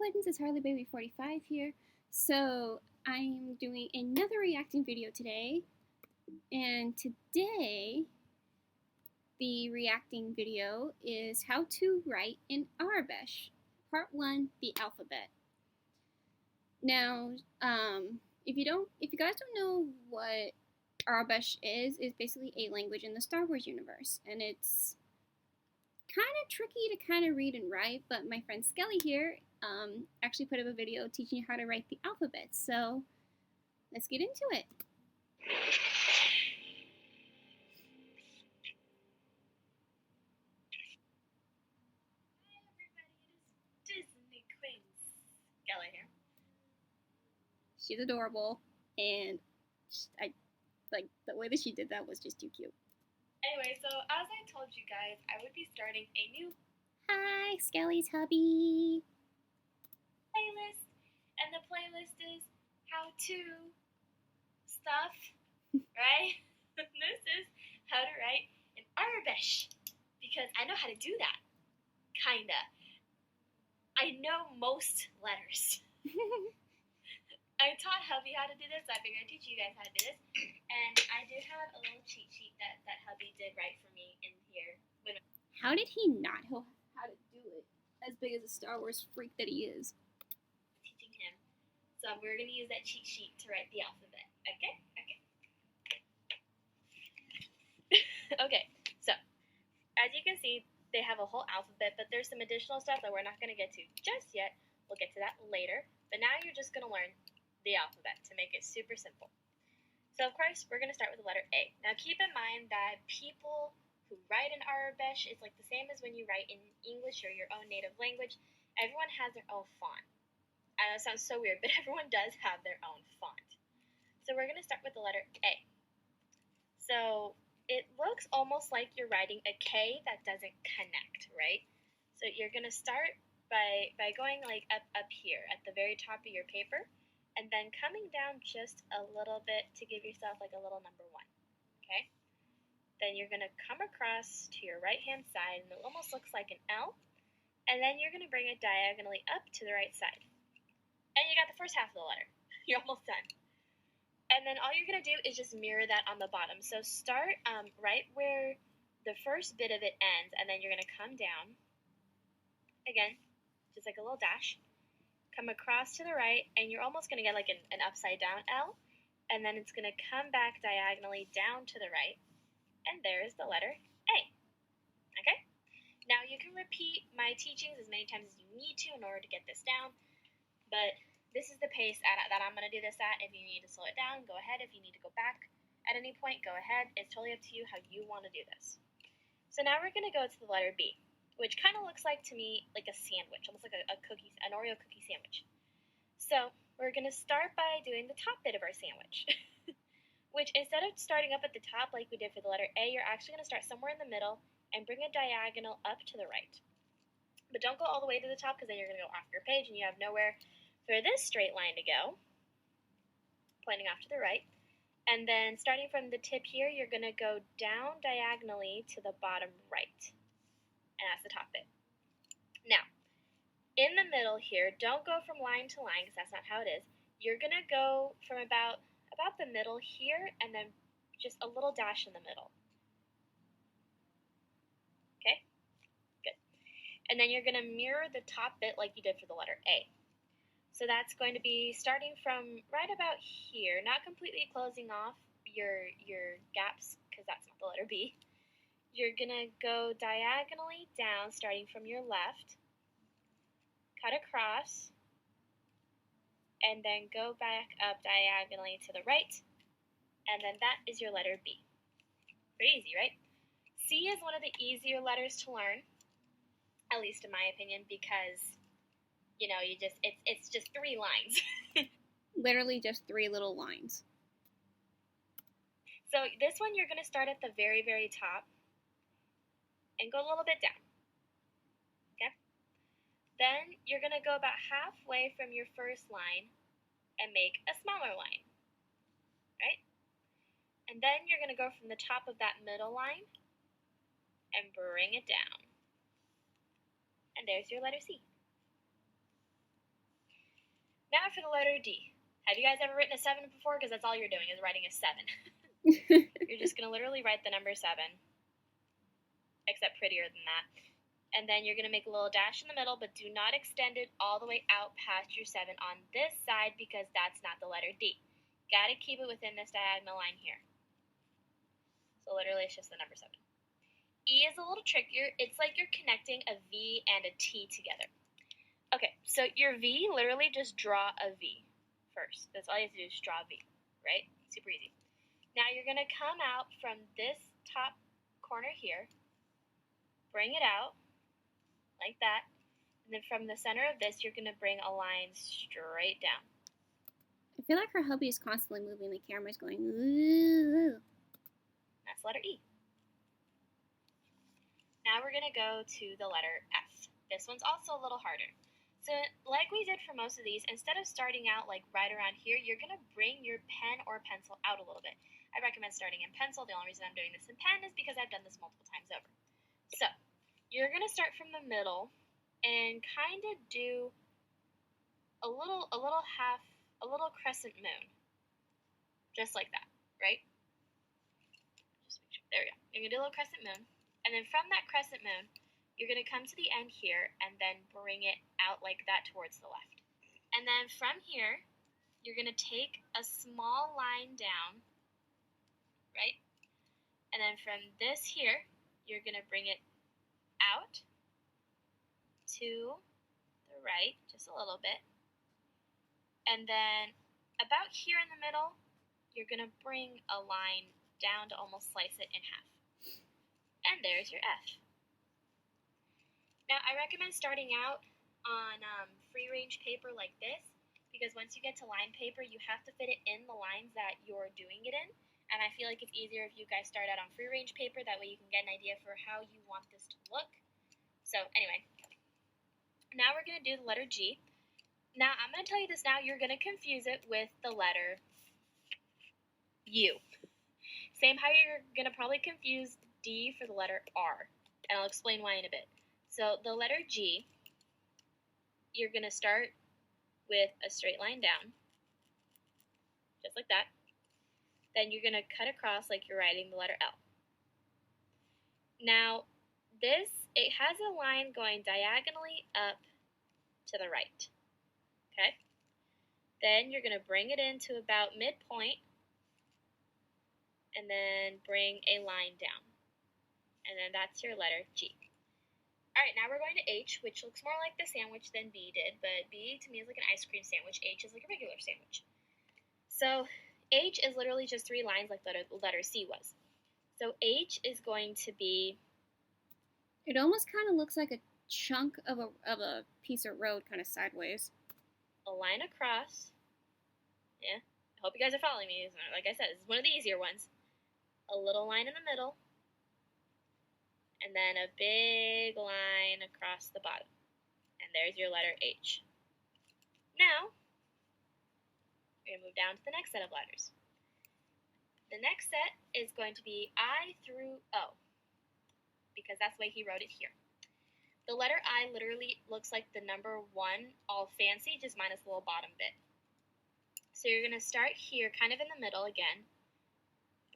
Buttons, it's Harley Baby 45 here. So I'm doing another reacting video today, and today the reacting video is how to write in Aurebesh, part 1, the alphabet. Now, if you guys don't know what Aurebesh is basically a language in the Star Wars universe, and it's kind of tricky to kind of read and write, but my friend Skelly here actually put up a video teaching you how to write the alphabet, so let's get into it. Hi everybody, it is Disney Queen Skelly here. She's adorable, and I like the way that she did that was just too cute. Anyway, so as I told you guys, I would be starting a new Hi, Skelly's hubby. playlist, and the playlist is how to stuff, right? This is how to write in Aurebesh, because I know how to do that, kinda. I know most letters. I taught hubby how to do this, so I figured I'd teach you guys how to do this. And I do have a little cheat sheet that hubby did write for me in here. How did he not know how to do it? As big as a Star Wars freak that he is. Teaching him. So we're going to use that cheat sheet to write the alphabet. Okay? Okay. Okay, so as you can see, they have a whole alphabet, but there's some additional stuff that we're not going to get to just yet. We'll get to that later. But now you're just going to learn the alphabet to make it super simple. So of course, we're going to start with the letter A. Now keep in mind that people who write in Aurebesh is like the same as when you write in English or your own native language. Everyone has their own font. I know it sounds so weird, but everyone does have their own font. So we're going to start with the letter A. So it looks almost like you're writing a K that doesn't connect, right? So you're going to start by going like up here at the very top of your paper, and then coming down just a little bit to give yourself like a little number 1, okay? Then you're going to come across to your right-hand side, and it almost looks like an L, and then you're going to bring it diagonally up to the right side. And you got the first half of the letter. You're almost done. And then all you're going to do is just mirror that on the bottom. So start right where the first bit of it ends, and then you're going to come down, again, just like a little dash, come across to the right, and you're almost going to get like an upside down L, and then it's going to come back diagonally down to the right, and there's the letter A. Okay? Now you can repeat my teachings as many times as you need to in order to get this down, but this is the pace that I'm going to do this at. If you need to slow it down, go ahead. If you need to go back at any point, go ahead. It's totally up to you how you want to do this. So now we're going to go to the letter B, which kind of looks like to me like a sandwich, almost like an Oreo cookie sandwich. So we're going to start by doing the top bit of our sandwich, which instead of starting up at the top like we did for the letter A, you're actually going to start somewhere in the middle and bring a diagonal up to the right. But don't go all the way to the top, because then you're going to go off your page and you have nowhere for this straight line to go, pointing off to the right. And then starting from the tip here, you're going to go down diagonally to the bottom right. And that's the top bit. Now, in the middle here, don't go from line to line, because that's not how it is. You're going to go from about the middle here, and then just a little dash in the middle. Okay? Good. And then you're going to mirror the top bit like you did for the letter A. So that's going to be starting from right about here, not completely closing off your gaps, because that's not the letter B. You're going to go diagonally down, starting from your left, cut across, and then go back up diagonally to the right, and then that is your letter B. Pretty easy, right? C is one of the easier letters to learn, at least in my opinion, because, you know, it's just 3 lines. Literally just 3 little lines. So this one you're going to start at the very, very top and go a little bit down. Okay? Then you're going to go about halfway from your first line and make a smaller line. Right? And then you're going to go from the top of that middle line and bring it down. And there's your letter C. Now for the letter D. Have you guys ever written a 7 before? Because that's all you're doing is writing a 7. You're just going to literally write the number 7, except prettier than that. And then you're going to make a little dash in the middle, but do not extend it all the way out past your 7 on this side because that's not the letter D. Got to keep it within this diagonal line here. So literally it's just the number 7. E is a little trickier. It's like you're connecting a V and a T together. Okay, so your V, literally just draw a V first. That's all you have to do is draw a V, right? Super easy. Now you're going to come out from this top corner here, bring it out like that, and then from the center of this, you're going to bring a line straight down. I feel like her hubby is constantly moving. The camera's going, ooh. That's letter E. Now we're going to go to the letter F. This one's also a little harder. So like we did for most of these, instead of starting out like right around here, you're going to bring your pen or pencil out a little bit. I recommend starting in pencil. The only reason I'm doing this in pen is because I've done this multiple times over. So you're going to start from the middle and kind of do a little crescent moon. Just like that, right? Just make sure. There we go. You're going to do a little crescent moon. And then from that crescent moon, you're going to come to the end here and then bring it out like that towards the left. And then from here, you're going to take a small line down, right? And then from this here, you're going to bring it out to the right, just a little bit. And then about here in the middle, you're going to bring a line down to almost slice it in half. And there's your F. Now, I recommend starting out on free-range paper like this, because once you get to line paper, you have to fit it in the lines that you're doing it in. And I feel like it's easier if you guys start out on free-range paper. That way you can get an idea for how you want this to look. So anyway, now we're going to do the letter G. Now, I'm going to tell you this now. You're going to confuse it with the letter U. Same how you're going to probably confuse D for the letter R. And I'll explain why in a bit. So the letter G, you're going to start with a straight line down, just like that. Then you're going to cut across like you're writing the letter L. Now, this, it has a line going diagonally up to the right, okay? Then you're going to bring it into about midpoint, and then bring a line down. And then that's your letter G. Alright, now we're going to H, which looks more like the sandwich than B did, but B to me is like an ice cream sandwich. H is like a regular sandwich. So H is literally just 3 lines like the letter C was. So H is going to be... It almost kind of looks like a chunk of a piece of road kind of sideways. A line across. Yeah, I hope you guys are following me. Like I said, this is one of the easier ones. A little line in the middle. And then a big line across the bottom. And there's your letter H. Now, we're going to move down to the next set of letters. The next set is going to be I through O, because that's the way he wrote it here. The letter I literally looks like the number 1, all fancy, just minus the little bottom bit. So you're going to start here, kind of in the middle again.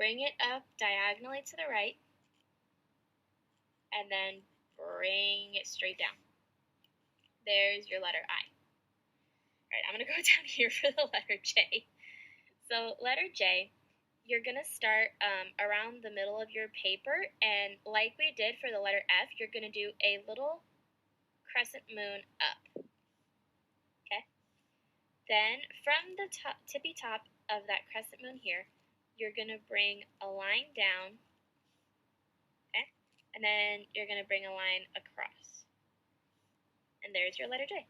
Bring it up diagonally to the right. And then bring it straight down. There's your letter I. Alright, I'm going to go down here for the letter J. So letter J, you're going to start around the middle of your paper, and like we did for the letter F, you're going to do a little crescent moon up. Okay? Then from the tippy top of that crescent moon here, you're going to bring a line down. And then you're going to bring a line across. And there's your letter J.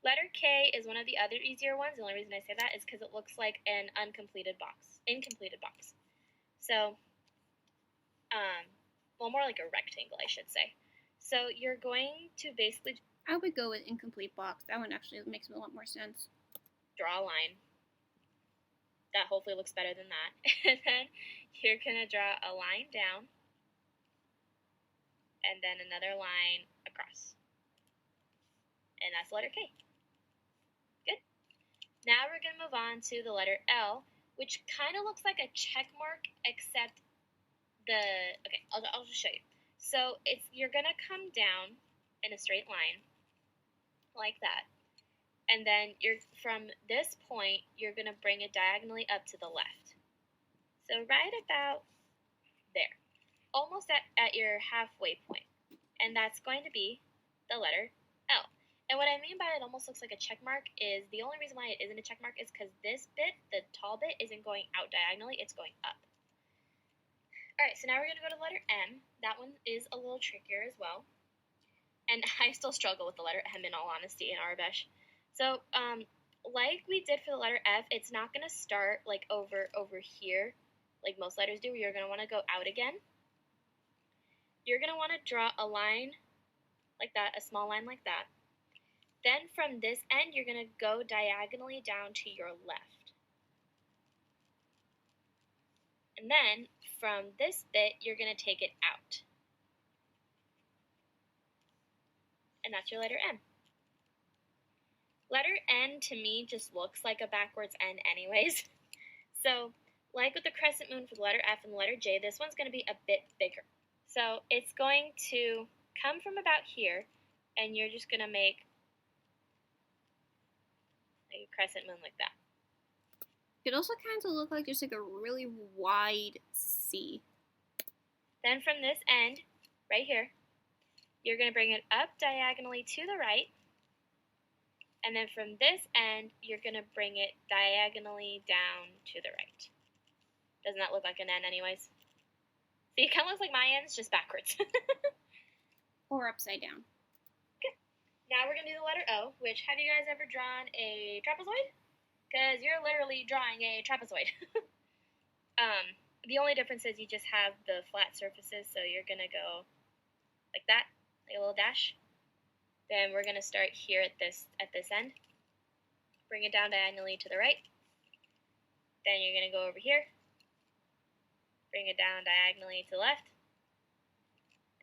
Letter K is one of the other easier ones. The only reason I say that is because it looks like an incompleted box. So, well, more like a rectangle, I should say. So you're going to basically... I would go with incomplete box. That one actually makes a lot more sense. Draw a line. That hopefully looks better than that. And then you're going to draw a line down. And then another line across. And that's letter K. Now we're going to move on to the letter L, which kind of looks like a check mark, except okay, I'll just show you. So you're going to come down in a straight line, like that. And then from this point, you're going to bring it diagonally up to the left. So right about there, almost at your halfway point. And that's going to be the letter L. And what I mean by it almost looks like a check mark is the only reason why it isn't a check mark is because this bit, the tall bit, isn't going out diagonally, it's going up. Alright, so now we're going to go to the letter M. That one is a little trickier as well. And I still struggle with the letter M in all honesty in Aurebesh. So, like we did for the letter F, it's not going to start like over here, like most letters do. You're going to want to go out again. You're going to want to draw a line like that, a small line like that. Then from this end, you're going to go diagonally down to your left. And then from this bit, you're going to take it out. And that's your letter M. Letter N to me just looks like a backwards N anyways. So, like with the crescent moon for the letter F and the letter J, this one's going to be a bit bigger. So it's going to come from about here, and you're just going to make a crescent moon like that. It also kind of looks like just like a really wide C. Then from this end, right here, you're going to bring it up diagonally to the right. And then from this end, you're going to bring it diagonally down to the right. Doesn't that look like an N anyways? See, it kind of looks like my N's, just backwards. Or upside down. Okay. Now we're going to do the letter O, which, have you guys ever drawn a trapezoid? Because you're literally drawing a trapezoid. The only difference is you just have the flat surfaces, so you're going to go like that, like a little dash. Then we're going to start here at this end. Bring it down diagonally to the right. Then you're going to go over here. Bring it down diagonally to the left.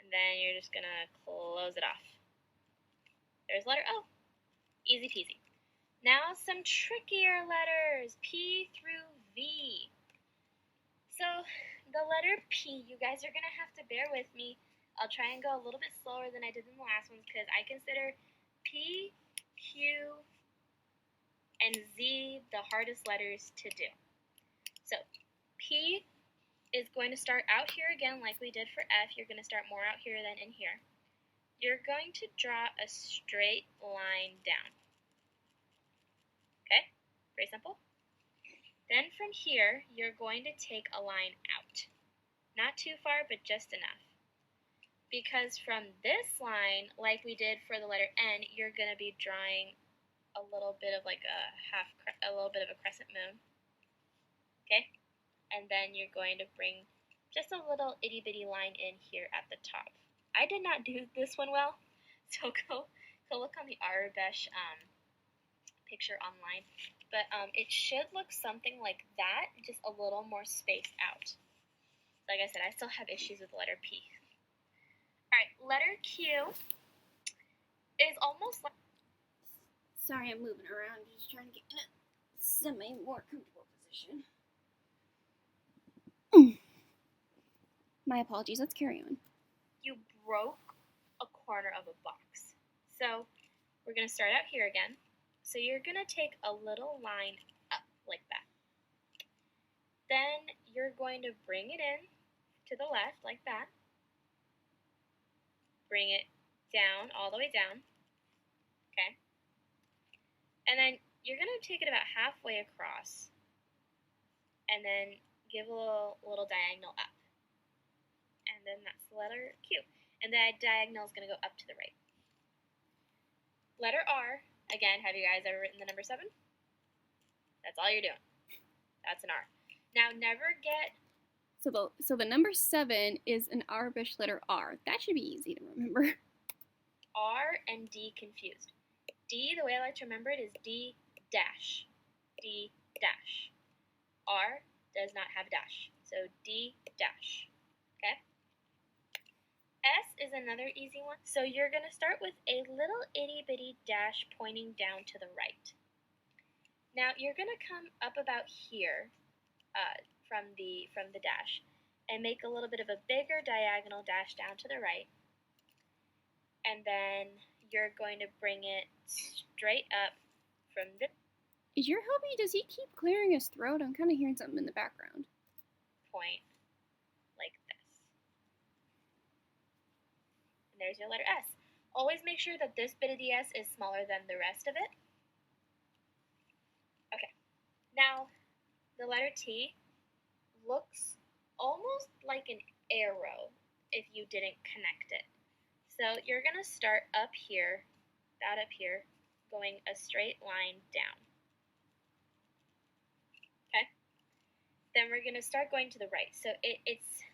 And then you're just going to close it off. There's letter O. Easy peasy. Now some trickier letters, P through V. So the letter P, you guys are going to have to bear with me. I'll try and go a little bit slower than I did in the last ones because I consider P, Q, and Z the hardest letters to do. So P is going to start out here again like we did for F. You're going to start more out here than in here. You're going to draw a straight line down. Okay? Very simple. Then from here, you're going to take a line out. Not too far, but just enough. Because from this line, like we did for the letter N, you're going to be drawing a little bit of like a little bit of a crescent moon. Okay? And then you're going to bring just a little itty bitty line in here at the top. I did not do this one well, so go look on the Aurebesh picture online. But it should look something like that, just a little more spaced out. Like I said, I still have issues with the letter P. Alright, letter Q is almost like... Sorry, I'm moving around, just trying to get in a semi-more comfortable position. My apologies, let's carry on. You broke a corner of a box. So we're going to start out here again. So you're going to take a little line up like that. Then you're going to bring it in to the left like that. Bring it down, all the way down. Okay. And then you're going to take it about halfway across. And then give a little diagonal up. And then that's the letter Q. And that diagonal is going to go up to the right. Letter R. Again, have you guys ever written the number 7? That's all you're doing. That's an R. Now, never get... So the number 7 is an Aurebesh letter R. That should be easy to remember. R and D confused. D, the way I like to remember it, is D dash. D dash. R does not have a dash. So D dash. Okay? S is another easy one. So you're going to start with a little itty bitty dash pointing down to the right. Now you're going to come up about here from the dash and make a little bit of a bigger diagonal dash down to the right, and then you're going to bring it straight up from this Is your hubby, does he keep clearing his throat? I'm kind of hearing something in the background. point like this. And there's your letter S. Always make sure that this bit of the S is smaller than the rest of it. Okay, now the letter T looks almost like an arrow if you didn't connect it. So you're going to start up here, going a straight line down. Okay? Then we're going to start going to the right. So it's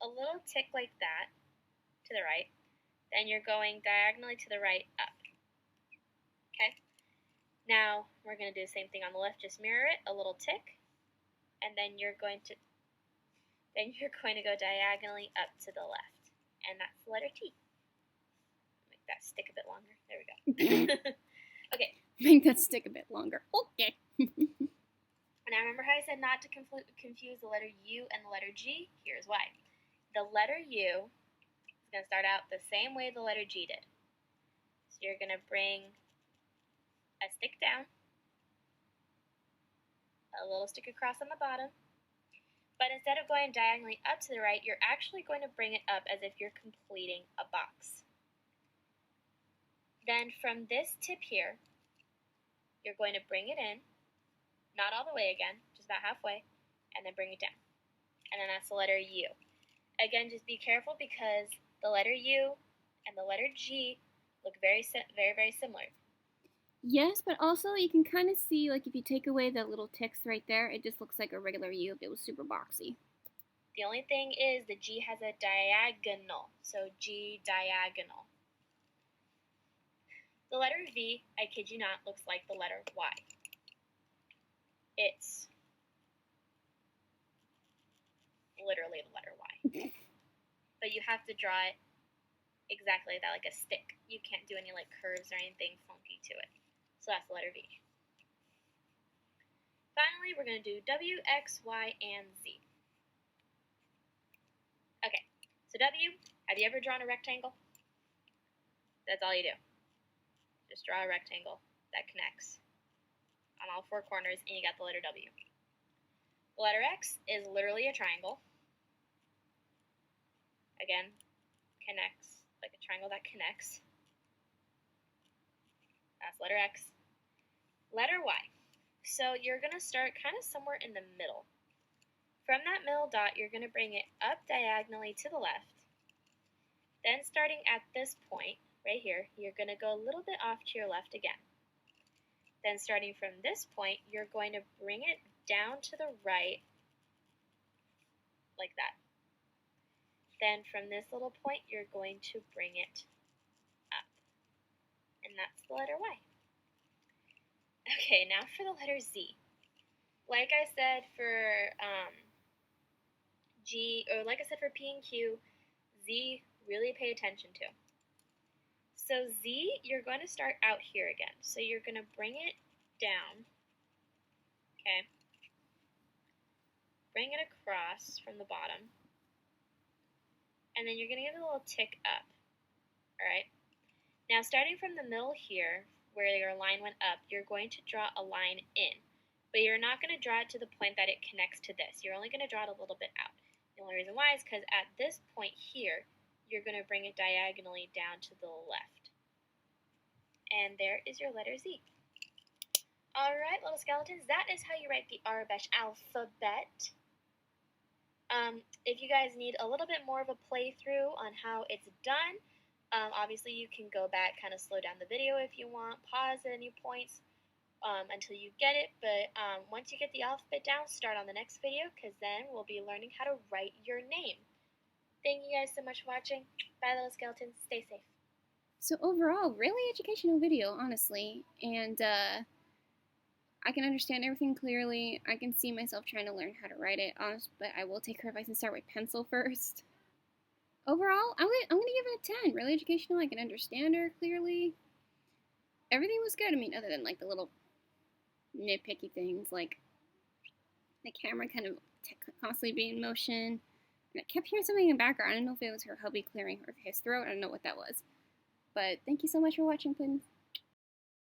a little tick like that to the right. Then you're going diagonally to the right up. Okay? Now we're going to do the same thing on the left, just mirror it, a little tick. And then you're going to go diagonally up to the left. And that's the letter T. Make that stick a bit longer. There we go. Okay. Make that stick a bit longer. Okay. Now remember how I said not to confuse the letter U and the letter G? Here's why. The letter U is going to start out the same way the letter G did. So you're going to bring a stick down, a little stick across on the bottom, but instead of going diagonally up to the right, you're actually going to bring it up as if you're completing a box. Then from this tip here, you're going to bring it in, not all the way again, just about halfway, and then bring it down. And then that's the letter U. Again, just be careful because the letter U and the letter G look very, very similar. Yes, but also you can kind of see, like, if you take away the little ticks right there, it just looks like a regular U if it was super boxy. The only thing is the G has a diagonal, so G diagonal. The letter V, I kid you not, looks like the letter Y. It's literally the letter Y. But you have to draw it exactly like that, like a stick. You can't do any like curves or anything funky to it. So that's the letter V. Finally, we're going to do W, X, Y, and Z. Okay, so W, have you ever drawn a rectangle? That's all you do. Just draw a rectangle that connects on all four corners, and you got the letter W. The letter X is literally a triangle. Again, connects, like a triangle that connects. That's letter X. Letter Y. So you're going to start kind of somewhere in the middle. From that middle dot, you're going to bring it up diagonally to the left. Then starting at this point, right here, you're going to go a little bit off to your left again. Then starting from this point, you're going to bring it down to the right, like that. Then from this little point, you're going to bring it up. And that's the letter Y. Okay, now for the letter Z. Like I said for for P and Q, Z, really pay attention to. So Z, you're going to start out here again. So you're going to bring it down, okay? Bring it across from the bottom. And then you're going to give it a little tick up, all right? Now starting from the middle here, where your line went up, you're going to draw a line in. But you're not going to draw it to the point that it connects to this. You're only going to draw it a little bit out. The only reason why is because at this point here, you're going to bring it diagonally down to the left. And there is your letter Z. Alright, little skeletons, that is how you write the Aurebesh alphabet. If you guys need a little bit more of a playthrough on how it's done, obviously you can go back, kind of slow down the video if you want, pause at any points until you get it, but once you get the alphabet down, start on the next video, because then we'll be learning how to write your name. Thank you guys so much for watching. Bye, little skeletons. Stay safe. So overall, really educational video, honestly, and I can understand everything clearly. I can see myself trying to learn how to write it, but I will take her advice and start with pencil first. Overall, I'm gonna give it a 10. Really educational. I can understand her clearly. everything was good. I mean, other than like the little nitpicky things, like the camera kind of constantly being in motion. And I kept hearing something in the background. I don't know if it was her hubby clearing his throat. I don't know what that was. But thank you so much for watching, Puddin'.